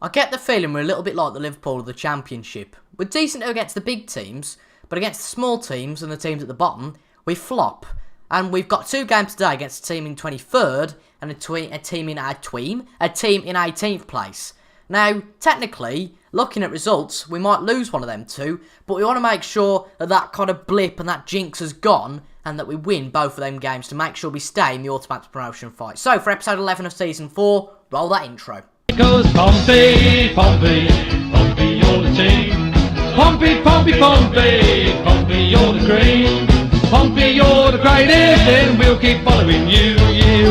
I get the feeling we're a little bit like the Liverpool of the Championship. We're decent against the big teams, but against the small teams and the teams at the bottom, we flop. And we've got 2 games today against a team in 23rd and a team in 18th place. Now, technically, looking at results, we might lose one of them 2, but we want to make sure that that kind of blip and that jinx has gone and that we win both of them games to make sure we stay in the automatic promotion fight. So, for episode 11 of Season 4, roll that intro. It goes Pompey, Pompey, Pompey, you're the team. Pompey, Pompey, Pompey, Pompey, you're the cream. Pompey, you're the greatest, and we'll keep following you.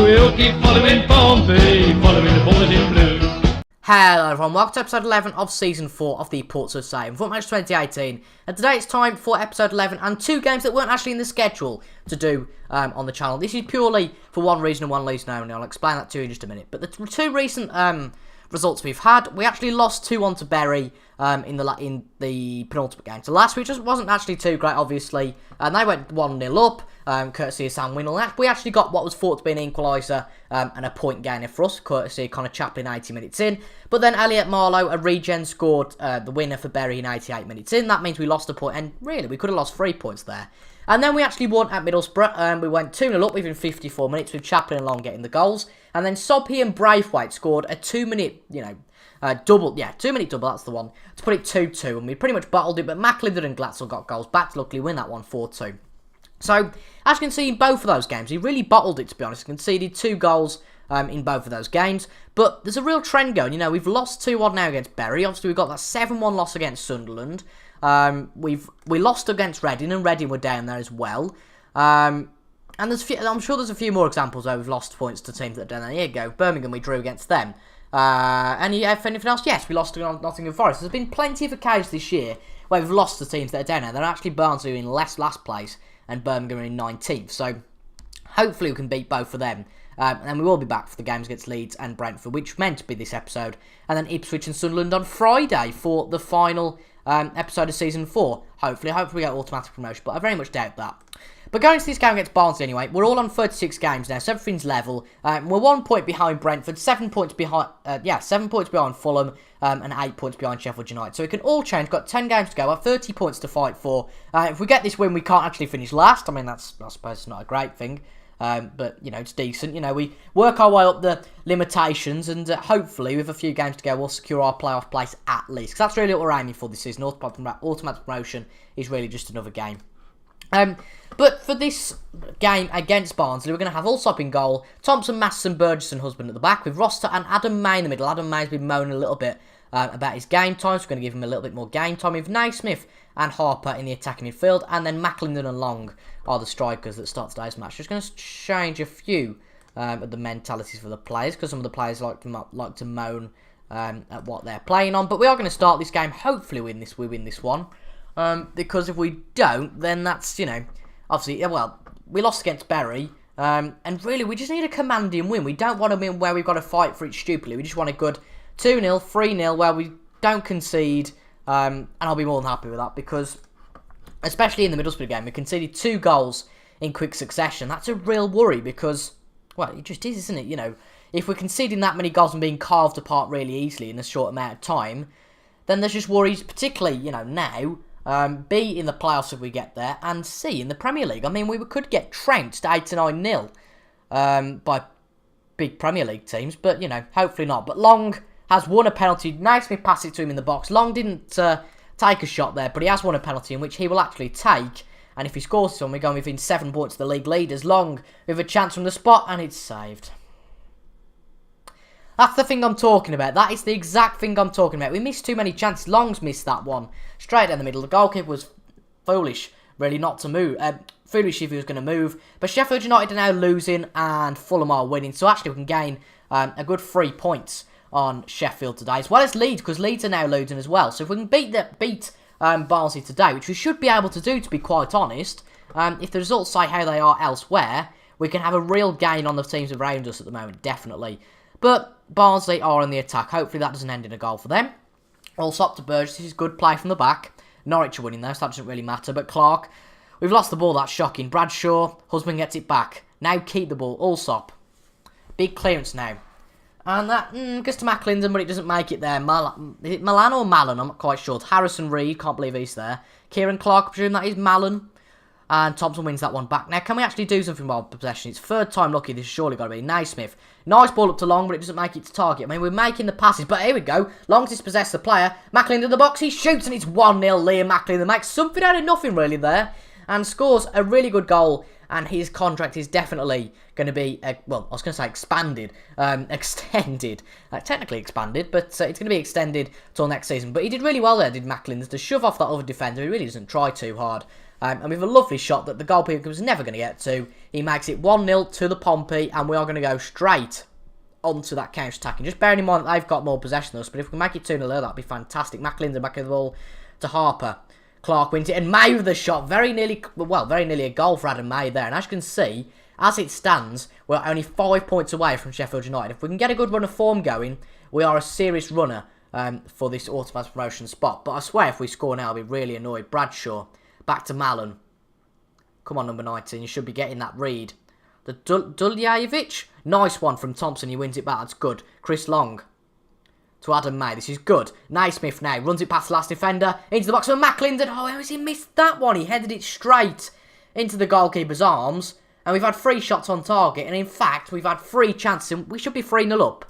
We'll keep following Pompey, following the boys in blue. Hello everyone, welcome to episode 11 of Season 4 of the Portsmouth Football Match 2018. And today it's time for episode 11 and 2 games that weren't actually in the schedule to do on the channel. This is purely for one reason and one reason only. I'll explain that to you in just a minute. But the 2 recent results we've had, we actually lost 2-1 to Bury in the penultimate game. So last week just wasn't actually too great, obviously. And they went 1-0 up, courtesy of Sam Winnell. We actually got what was thought to be an equaliser and a point gainer for us, courtesy of Connor Chaplin 80 minutes in. But then Elliot Marlowe, a regen, scored the winner for Bury in 88 minutes in. That means we lost a point, and really, we could have lost 3 points there. And then we actually won at Middlesbrough. We went 2-0 up within 54 minutes with Chaplin and Long getting the goals. And then Sobhi and Braithwaite scored a 2-minute, double. Yeah, 2-minute double, that's the one. To put it 2-2, and we pretty much bottled it. But McAlinden and Glatzel got goals back to luckily win that one 4-2. So, as you can see in both of those games, he really bottled it, to be honest. He conceded 2 goals in both of those games. But there's a real trend going. We've lost 2-1 now against Bury. Obviously, we've got that 7-1 loss against Sunderland. We lost against Reading, and Reading were down there as well. And I'm sure there's a few more examples where we've lost points to teams that are down there. Here you go. Birmingham, we drew against them. And if anything else, yes, we lost to Nottingham Forest. There's been plenty of occasions this year where we've lost to teams that are down there. They're actually Barnsley in last place and Birmingham in 19th. So hopefully we can beat both of them. And then we will be back for the games against Leeds and Brentford, which meant to be this episode. And then Ipswich and Sunderland on Friday for the final episode of Season 4. Hopefully we get automatic promotion, but I very much doubt that. But going to this game against Barnsley anyway, we're all on 36 games now, so everything's level. We're 1 point behind Brentford, 7 points behind, 7 points behind Fulham, and 8 points behind Sheffield United. So it can all change. Got 10 games to go, 30 points to fight for. If we get this win, we can't actually finish last. I mean, I suppose it's not a great thing. But, it's decent. We work our way up the limitations, and hopefully, with a few games to go, we'll secure our playoff place at least. Because that's really what we're aiming for this season. Automatic promotion is really just another game. But for this game against Barnsley, we're going to have Allsop in goal, Thompson, Masterson, Burgess and Husband at the back, with Roster and Adam May in the middle. Adam May's been moaning a little bit about his game time, so we're going to give him a little bit more game time, with Naismith and Harper in the attacking midfield, and then McAlinden and Long are the strikers that start today's match. Just going to change a few of the mentalities for the players, because some of the players like to moan at what they're playing on. But we are going to start this game. Hopefully we win this one. Because if we don't, then that's, obviously, well, we lost against Bury, and really, we just need a commanding win. We don't want to win where we've got to fight for it stupidly. We just want a good 2-0, 3-0, where we don't concede, and I'll be more than happy with that, because, especially in the Middlesbrough game, we conceded 2 goals in quick succession. That's a real worry, because, well, it just is, isn't it? If we're conceding that many goals and being carved apart really easily in a short amount of time, then there's just worries, particularly, now, B, in the playoffs if we get there, and C, in the Premier League. I mean, we could get trounced 8-9-0 by big Premier League teams, but, hopefully not. But Long has won a penalty. Naismith passed it to him in the box. Long didn't take a shot there, but he has won a penalty in which he will actually take. And if he scores this one, we're going within 7 points to the league leaders. Long with a chance from the spot, and it's saved. That's the thing I'm talking about. That is the exact thing I'm talking about. We missed too many chances. Long's missed that one. Straight down the middle. The goalkeeper was foolish, really, not to move. Foolish if he was going to move. But Sheffield United are now losing and Fulham are winning. So actually we can gain a good 3 points on Sheffield today. As well as Leeds, because Leeds are now losing as well. So if we can beat Barnsley today, which we should be able to do, to be quite honest, if the results say how they are elsewhere, we can have a real gain on the teams around us at the moment, definitely. But Barnsley are on the attack. Hopefully that doesn't end in a goal for them. Allsop to Burgess. This is good play from the back. Norwich are winning though, so that doesn't really matter. But Clark, we've lost the ball. That's shocking. Bradshaw, Husband gets it back. Now keep the ball. Allsop. Big clearance now. And that goes to McAlinden, but it doesn't make it there. Is it Milan or Malin? I'm not quite sure. It's Harrison Reed, can't believe he's there. Kieran Clark, I presume that is Malin. And Thompson wins that one back. Now, can we actually do something while possession? It's third time lucky. This has surely got to be. Naismith. Nice ball up to Long, but it doesn't make it to target. I mean, we're making the passes, but here we go. Long's dispossessed the player. McAlinden in the box. He shoots, and it's 1-0. Liam McAlinden makes something out of nothing, really, there. And scores a really good goal. And his contract is definitely going to be, well, I was going to say expanded, extended. Technically expanded, but it's going to be extended till next season. But he did really well there, did McAlinden, to shove off that other defender. He really doesn't try too hard. And we have a lovely shot that the goalkeeper was never going to get to. He makes it 1-0 to the Pompey, and we are going to go straight onto that counter-attacking. Just bearing in mind that they've got more possession than us, but if we can make it 2-0, that'd be fantastic. McAlinden back in the ball to Harper. Clark wins it, and May with the shot. Very nearly a goal for Adam May there. And as you can see, as it stands, we're only 5 points away from Sheffield United. If we can get a good run of form going, we are a serious runner for this automatic promotion spot. But I swear, if we score now, I'll be really annoyed. Bradshaw. Back to Malin. Come on, number 19. You should be getting that read. The Duljajevic. Nice one from Thompson. He wins it back. That's good. Chris Long. To Adam May. This is good. Naismith now. Runs it past the last defender. Into the box for McAlinden. Oh, how has he missed that one? He headed it straight into the goalkeeper's arms. And we've had 3 shots on target. And in fact, we've had 3 chances. And we should be 3-0 up.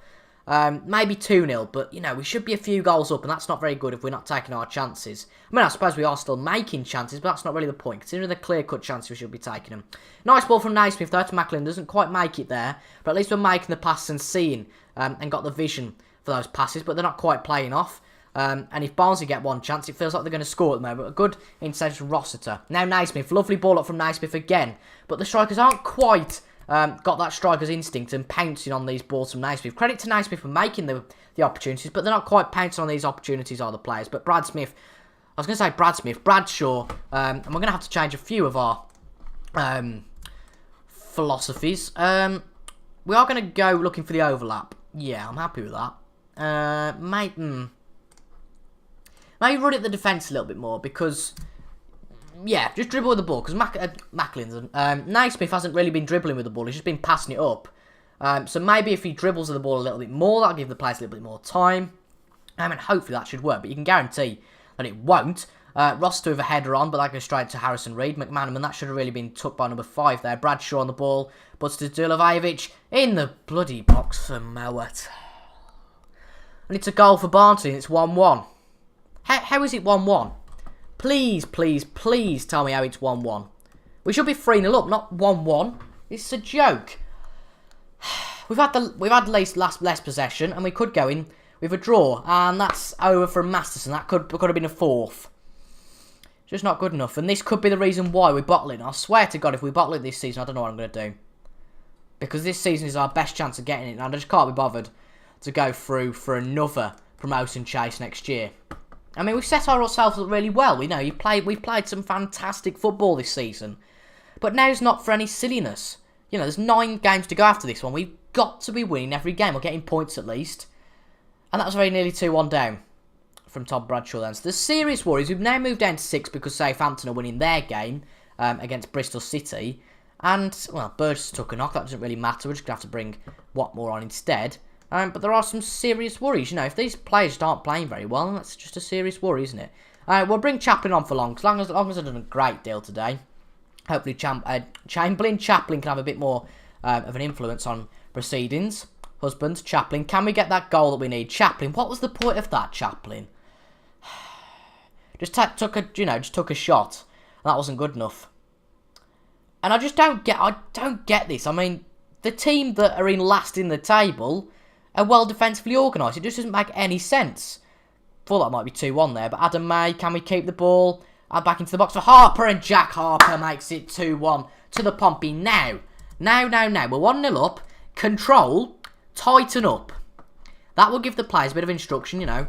Maybe 2-0, but, you know, we should be a few goals up, and that's not very good if we're not taking our chances. I mean, I suppose we are still making chances, but that's not really the point. Considering the clear-cut chances, we should be taking them. Nice ball from Naismith, though, to McAlinden. Doesn't quite make it there, but at least we're making the passes and seeing, and got the vision for those passes, but they're not quite playing off. And if Barnsley get one chance, it feels like they're going to score at the moment. A good interception from Rossiter. Now Naismith, lovely ball up from Naismith again, but the strikers aren't quite... got that striker's instinct and pouncing on these balls from Naismith. Credit to Naismith for making the opportunities, but they're not quite pouncing on these opportunities, are the players. But Bradshaw, and we're going to have to change a few of our philosophies. We are going to go looking for the overlap. Yeah, I'm happy with that. Maybe run it the defence a little bit more, because... Yeah, just dribble with the ball, because McAlinden, Naismith hasn't really been dribbling with the ball, he's just been passing it up. So maybe if he dribbles with the ball a little bit more, that'll give the players a little bit more time. And hopefully that should work, but you can guarantee that it won't. Roster with a header on, but that goes straight to Harrison Reed. McManaman, that should have really been took by number 5 there. Bradshaw on the ball, but to Duljajevic in the bloody box for Mowat. And it's a goal for Barnsley, and it's 1-1. How is it 1-1? Please, please, please tell me how it's 1-1. We should be 3-0 up, not 1-1. It's a joke. We've had less possession, and we could go in with a draw, and that's over from Masterson. That could have been a 4th. Just not good enough, and this could be the reason why we're bottling. I swear to God, if we bottle it this season, I don't know what I'm going to do. Because this season is our best chance of getting it, and I just can't be bothered to go through for another promotion chase next year. I mean, we've set ourselves up really well. We've played some fantastic football this season. But now's not for any silliness. You know, there's 9 games to go after this one. We've got to be winning every game, or getting points at least. And that was very nearly 2-1 down from Tom Bradshaw then. So there's serious worries. We've now moved down to 6 because Southampton are winning their game against Bristol City. And, well, Burgess took a knock. That doesn't really matter. We're just going to have to bring Watmore on instead. But there are some serious worries. You know, if these players aren't playing very well, that's just a serious worry, isn't it? We'll bring Chaplin on for long as I've done a great deal today. Hopefully Chaplin can have a bit more of an influence on proceedings. Husband, Chaplin, can we get that goal that we need? Chaplin, what was the point of that, Chaplin? Just took a shot. And that wasn't good enough. And I just don't get this. I mean, the team that are in last in the table are well defensively organised. It just doesn't make any sense. Thought that might be 2-1 there, but Adam May, can we keep the ball? And back into the box for Harper, and Jack Harper makes it 2-1 to the Pompey. Now. We're 1-0 up. Control, tighten up. That will give the players a bit of instruction, you know.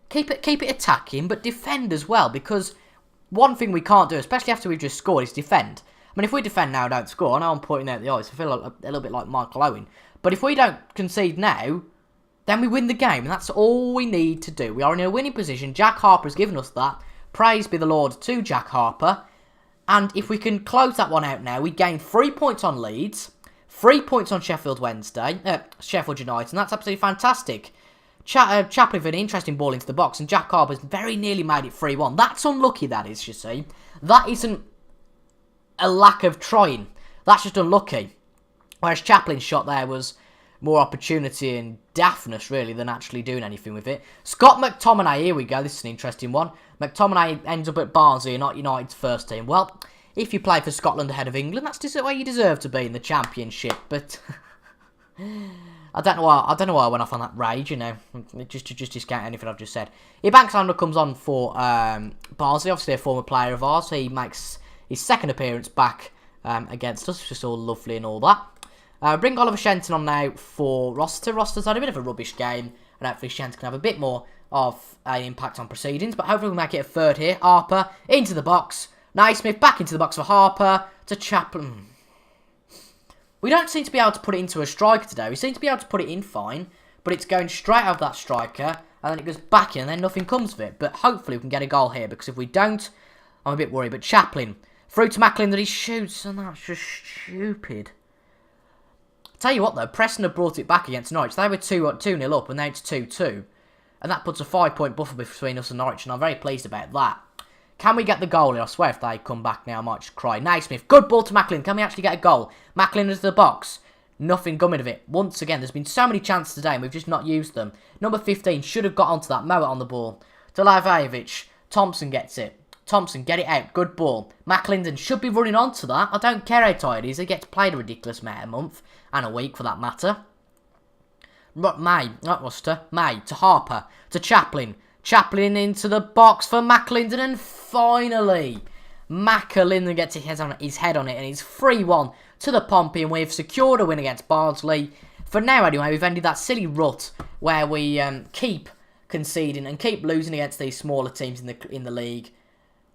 Keep it attacking, but defend as well, because one thing we can't do, especially after we've just scored, is defend. I mean, if we defend now and don't score, I know I'm pointing out the eyes, I feel like a little bit like Michael Owen. But if we don't concede now, then we win the game, and that's all we need to do. We are in a winning position. Jack Harper has given us that. Praise be the Lord to Jack Harper. And if we can close that one out now, we gain 3 points on Leeds, 3 points on Sheffield Sheffield United, and that's absolutely fantastic. Chaplin with an interesting ball into the box, and Jack Harper's very nearly made it 3-1. That's unlucky, that is, you see. That isn't a lack of trying. That's just unlucky. Whereas Chaplin's shot there was more opportunity and daftness, really, than actually doing anything with it. Scott McTominay, here we go. This is an interesting one. McTominay ends up at Barnsley and not United's first team. Well, if you play for Scotland ahead of England, that's just where you deserve to be in the Championship. But I don't know why I went off on that rage, you know, just to discount anything I've just said. Banks comes on for Barnsley, obviously a former player of ours. He makes his second appearance back against us, which is all lovely and all that. Bring Oliver Shenton on now for Rossiter. Rossiter's had a bit of a rubbish game, and hopefully Shenton can have a bit more of an impact on proceedings, but hopefully we'll make it a third here. Harper into the box. Naismith back into the box for Harper to Chaplin. We don't seem to be able to put it into a striker today. We seem to be able to put it in fine, but it's going straight out of that striker, and then it goes back in, and then nothing comes of it. But hopefully we can get a goal here, because if we don't, I'm a bit worried. But Chaplin, through to McAlinden, he shoots, and that's just stupid. Tell you what though, Preston have brought it back against Norwich. They were 2-0 up, and now it's 2-2. And that puts a 5-point buffer between us and Norwich, and I'm very pleased about that. Can we get the goal here? I swear if they come back now, I might just cry. Naismith, good ball to McAlinden. Can we actually get a goal? McAlinden into the box. Nothing coming of it. Once again, there's been so many chances today, and we've just not used them. Number 15 should have got onto that. Mowat on the ball. To Lavejovic. Thompson gets it. Thompson, get it out. Good ball. McAlinden should be running onto that. I don't care how tired he is. He gets played a ridiculous amount a month. And a week, for that matter. May to Harper. To Chaplin. Chaplin into the box for McAlinden. And finally, McAlinden gets his head on it. And it's 3-1 to the Pompey. And we've secured a win against Barnsley. For now, anyway, we've ended that silly rut where we keep conceding and keep losing against these smaller teams in the league.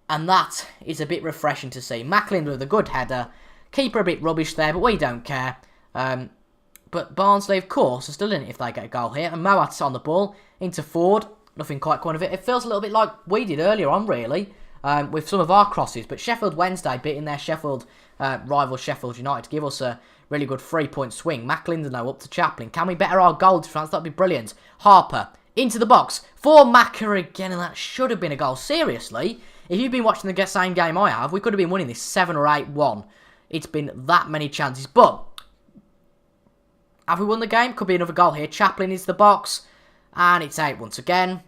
And that is a bit refreshing to see. McAlinden with a good header. Keeper a bit rubbish there, but we don't care. But Barnsley, of course, are still in it if they get a goal here. And Mowat's on the ball into Ford. Nothing quite coming of it. It feels a little bit like we did earlier on, really, with some of our crosses. But Sheffield Wednesday beating their rival Sheffield United to give us a really good 3-point swing. McAlinden now up to Chaplin. Can we better our goal difference? That'd be brilliant. Harper into the box for Macca again, and that should have been a goal. Seriously, if you've been watching the same game I have, we could have been winning this 7 or 8-1. It's been that many chances, but have we won the game? Could be another goal here. Chaplin is the box, and it's out once again.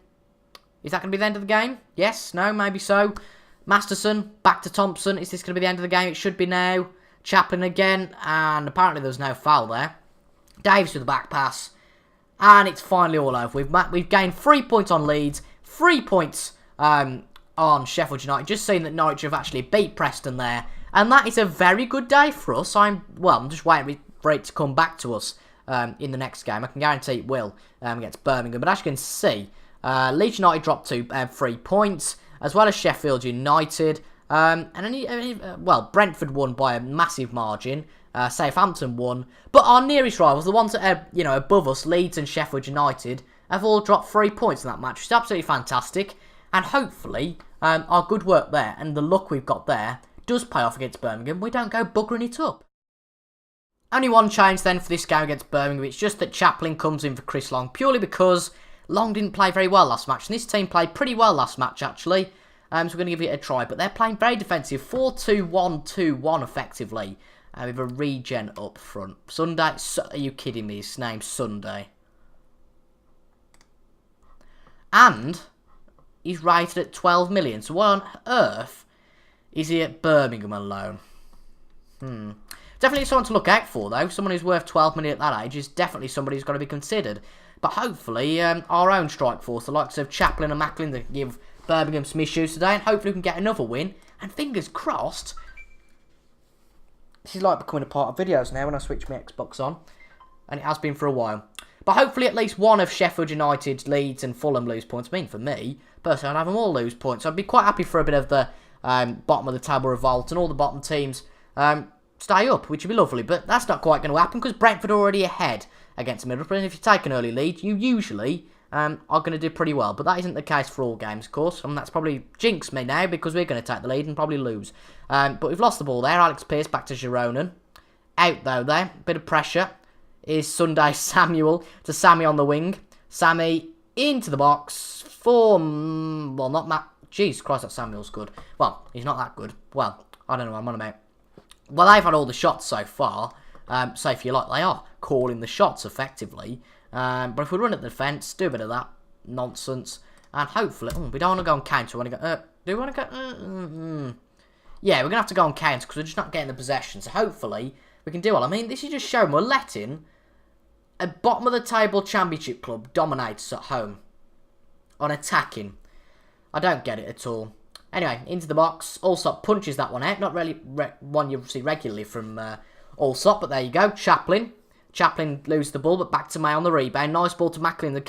Is that going to be the end of the game? Yes, no, maybe so. Masterson, back to Thompson. Is this going to be the end of the game? It should be now. Chaplin again, and apparently there was no foul there. Davis with the back pass, and it's finally all over. We've gained 3 points on Leeds, 3 points on Sheffield United. Just seeing that Norwich have actually beat Preston there, and that is a very good day for us. I'm just waiting for it to come back to us in the next game. I can guarantee it will against Birmingham. But as you can see, Leeds United dropped to 3 points, as well as Sheffield United. Brentford won by a massive margin. Southampton won. But our nearest rivals, the ones that are above us, Leeds and Sheffield United, have all dropped 3 points in that match, which is absolutely fantastic. And hopefully, our good work there and the luck we've got there does pay off against Birmingham. We don't go buggering it up. Only one change then for this game against Birmingham. It's just that Chaplin comes in for Chris Long, purely because Long didn't play very well last match. And this team played pretty well last match, actually. So we're going to give it a try. But they're playing very defensive. 4-2-1-2-1, effectively. With a regen up front. Sunday? Are you kidding me? His name's Sunday. And he's rated at 12 million. So what on earth is he at Birmingham alone? Definitely someone to look out for, though. Someone who's worth 12 million at that age is definitely somebody who's got to be considered. But hopefully, our own strike force, the likes of Chaplin and McAlinden, can give Birmingham some issues today. And hopefully we can get another win. And fingers crossed, this is like becoming a part of videos now when I switch my Xbox on. And it has been for a while. But hopefully at least one of Sheffield United, Leeds and Fulham lose points. I mean, for me, personally, I'd have them all lose points. So I'd be quite happy for a bit of the bottom of the table revolt and all the bottom teams stay up, which would be lovely. But that's not quite going to happen because Brentford are already ahead against Middlesbrough. And if you take an early lead, you usually are going to do pretty well. But that isn't the case for all games, of course. And that's probably jinxed me now because we're going to take the lead and probably lose. But we've lost the ball there. Alex Pearce back to Gironan. out though there. Bit of pressure. Is Sunday Samuel to Sammy on the wing. Sammy into the box for... well, not Matt. Jesus Christ, that Samuel's good. Well, he's not that good. Well, I don't know what I'm on about. Well, they've had all the shots so far. So if you like, they are calling the shots effectively. But if we run at the defence, do a bit of that nonsense. And hopefully... we don't want to go on counter. We want to go... do we want to go... yeah, we're going to have to go on counter because we're just not getting the possession. So hopefully we can do well. I mean, this is just showing we're letting a bottom-of-the-table championship club dominate us at home on attacking. I don't get it at all. Anyway, into the box. Allsop punches that one out. Not really one you see regularly from Allsop, but there you go. Chaplin loses the ball, but back to May on the rebound. Nice ball to McAlinden.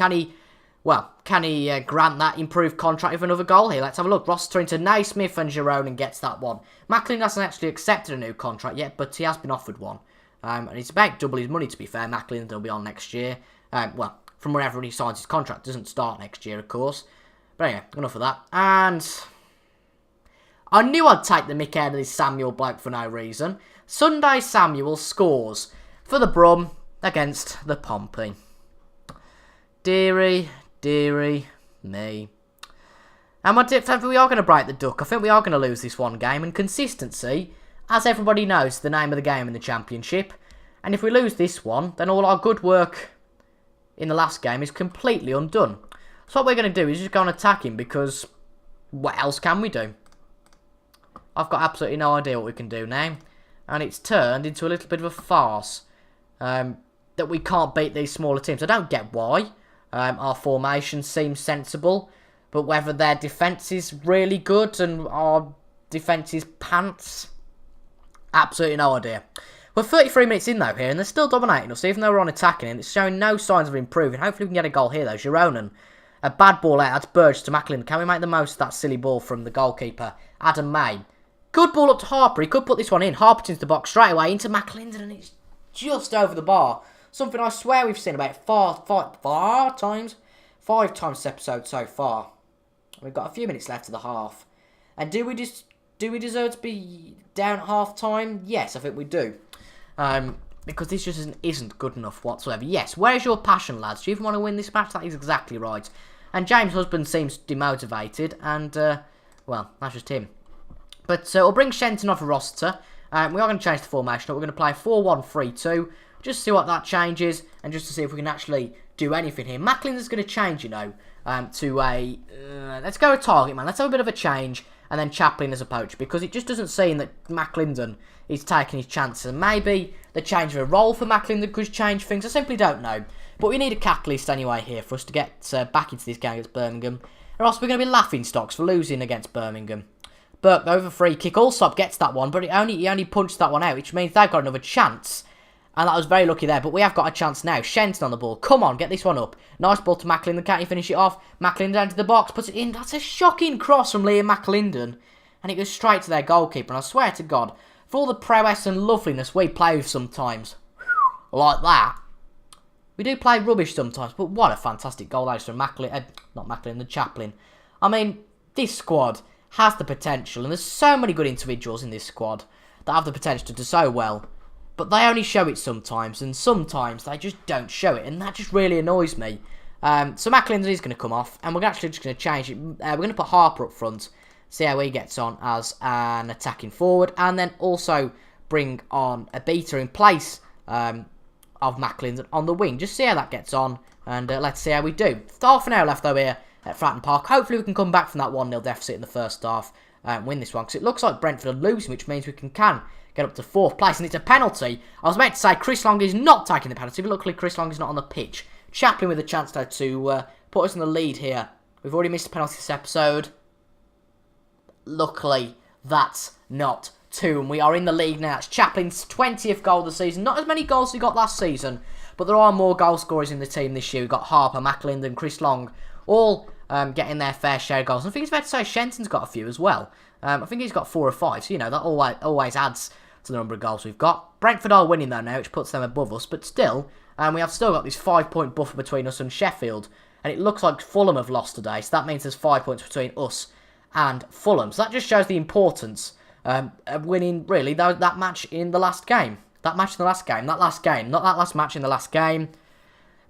Can he grant that improved contract with another goal here? Let's have a look. Rossiter into Naismith and Jerome gets that one. McAlinden hasn't actually accepted a new contract yet, but he has been offered one. And it's about double his money, to be fair. McAlinden will be on next year. From wherever he signs his contract. Doesn't start next year, of course. But anyway, enough of that. And I knew I'd take the mick out of this Samuel bloke for no reason. Sunday Samuel scores for the Brum against the Pompey. Deary me. And I think we are going to break the duck. I think we are going to lose this one game. And consistency, as everybody knows, is the name of the game in the Championship. And if we lose this one, then all our good work in the last game is completely undone. So what we're going to do is just go on attacking because what else can we do? I've got absolutely no idea what we can do now. And it's turned into a little bit of a farce. That we can't beat these smaller teams. I don't get why. Our formation seems sensible. But whether their defence is really good and our defence is pants, absolutely no idea. We're 33 minutes in though here and they're still dominating us even though we're on attacking and it's showing no signs of improving. Hopefully we can get a goal here though. Gironan. A bad ball out. That's Burge to McAlinden. Can we make the most of that silly ball from the goalkeeper, Adam May? Good ball up to Harper. He could put this one in. Harper into the box straight away into McAlinden and it's just over the bar. Something I swear we've seen about five times this episode so far. We've got a few minutes left of the half. And do we deserve to be down at half time? Yes, I think we do. Because this just isn't good enough whatsoever. Yes, where's your passion, lads? Do you even want to win this match? That is exactly right. And James Husband seems demotivated. And, well, that's just him. But we'll bring Shenton off a roster. We are going to change the formation. We're going to play 4-1-3-2. Just to see what that changes. And just to see if we can actually do anything here. McAlinden's going to change, you know, to a... let's go with target man. Let's have a bit of a change. And then Chaplin as a poacher. Because it just doesn't seem that McAlinden is taking his chances. And maybe the change of a role for McAlinden could change things. I simply don't know. But we need a catalyst anyway here for us to get back into this game against Birmingham. Or else we're going to be laughing stocks for losing against Birmingham. Burke over free kick. Allsop gets that one. But he only punched that one out. Which means they've got another chance. And that was very lucky there. But we have got a chance now. Shenton on the ball. Come on, get this one up. Nice ball to McAlinden. Can't he finish it off? McAlinden down to the box. Puts it in. That's a shocking cross from Liam McAlinden. And it goes straight to their goalkeeper. And I swear to God, for all the prowess and loveliness we play with sometimes, like that, we do play rubbish sometimes. But what a fantastic goal that is from McAlinden. Not McAlinden, the Chaplin. I mean, this squad has the potential. And there's so many good individuals in this squad that have the potential to do so well. But they only show it sometimes, and sometimes they just don't show it, and that just really annoys me. So McAlinden is going to come off, and we're actually just going to change it. We're going to put Harper up front, see how he gets on as an attacking forward, and then also bring on Obita in place of McAlinden on the wing. Just see how that gets on, and let's see how we do. Half an hour left though here at Fratton Park. Hopefully we can come back from that 1-0 deficit in the first half and win this one, because it looks like Brentford are losing, which means we can get up to 4th place, and it's a penalty. I was about to say Chris Long is not taking the penalty, but luckily Chris Long is not on the pitch. Chaplin with a chance though to put us in the lead here. We've already missed a penalty this episode. Luckily, that's not 2, and we are in the league now. It's Chaplin's 20th goal of the season. Not as many goals as he got last season, but there are more goal scorers in the team this year. We've got Harper, McAlinden, Chris Long, all getting their fair share of goals. And I think it's fair to say Shenton's got a few as well. I think he's got 4 or 5, so you know that always adds to the number of goals we've got. Brentford are winning though now, which puts them above us, but still, we have still got this 5-point buffer between us and Sheffield, and it looks like Fulham have lost today, so that means there's 5 points between us and Fulham. So that just shows the importance of winning, really, that match in the last game. That match in the last game. Not that last match in the last game.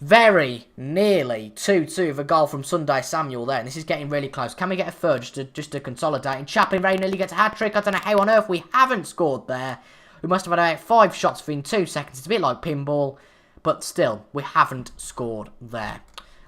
Very nearly 2-2 with a goal from Sunday Samuel there. And this is getting really close. Can we get a third just to consolidate? And Chaplin very nearly gets a hat-trick. I don't know how on earth we haven't scored there. We must have had about 5 shots within 2 seconds. It's a bit like pinball. But still, we haven't scored there.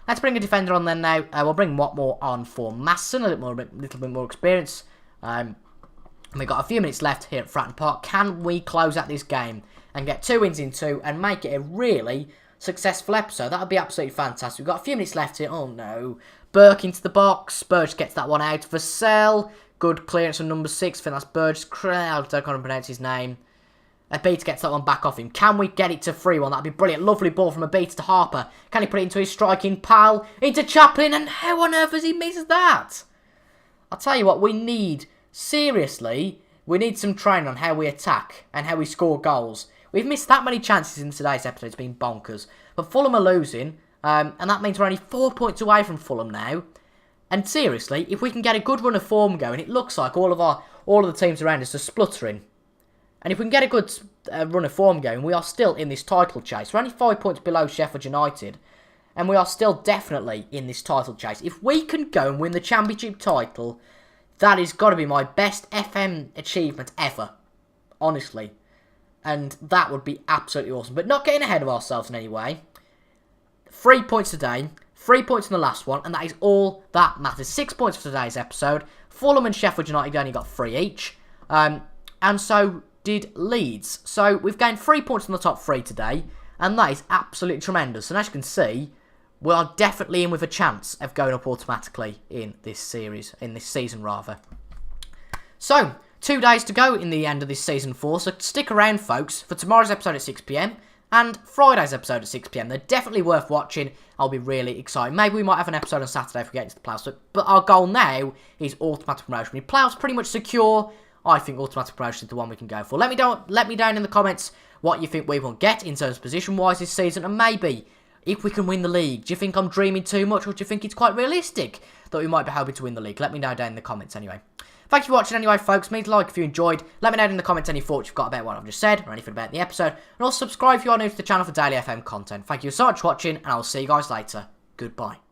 Let's bring a defender on then now. We'll bring Watmore on for Masson. A little bit more experience. We've got a few minutes left here at Fratton Park. Can we close out this game and get 2 wins in 2 and make it a really successful episode? That would be absolutely fantastic. We've got a few minutes left here. Oh no. Burke into the box. Burge gets that one out. Vassell. Good clearance from number 6. I think that's Burge's crowd. I can't pronounce his name. Obita gets that one back off him. Can we get it to 3-1? That'd be brilliant. Lovely ball from Obita to Harper. Can he put it into his striking pal? Into Chaplin. And how on earth has he missed that? I'll tell you what, we need, seriously, we need some training on how we attack and how we score goals. We've missed that many chances in today's episode. It's been bonkers. But Fulham are losing, and that means we're only 4 points away from Fulham now. And seriously, if we can get a good run of form going, it looks like all of the teams around us are spluttering. And if we can get a good run of form going, we are still in this title chase. We're only 5 points below Sheffield United, and we are still definitely in this title chase. If we can go and win the Championship title, that has got to be my best FM achievement ever. Honestly. And that would be absolutely awesome. But not getting ahead of ourselves in any way. 3 points today. 3 points in the last one. And that is all that matters. 6 points for today's episode. Fulham and Sheffield United only got 3 each. And so did Leeds. So we've gained 3 points from the top 3 today. And that is absolutely tremendous. And as you can see, we are definitely in with a chance of going up automatically in this series. In this season, rather. So 2 days to go in the end of this Season 4, so stick around, folks, for tomorrow's episode at 6 PM and Friday's episode at 6 PM. They're definitely worth watching. I'll be really excited. Maybe we might have an episode on Saturday if we get into the playoffs, but our goal now is automatic promotion. With playoffs pretty much secure, I think automatic promotion is the one we can go for. Let me down in the comments what you think we will get in terms of position-wise this season, and maybe if we can win the league. Do you think I'm dreaming too much, or do you think it's quite realistic that we might be hoping to win the league? Let me know down in the comments anyway. Thank you for watching anyway, folks. Leave a like if you enjoyed. Let me know in the comments any thoughts you've got about what I've just said or anything about the episode. And also subscribe if you are new to the channel for daily FM content. Thank you so much for watching, and I'll see you guys later. Goodbye.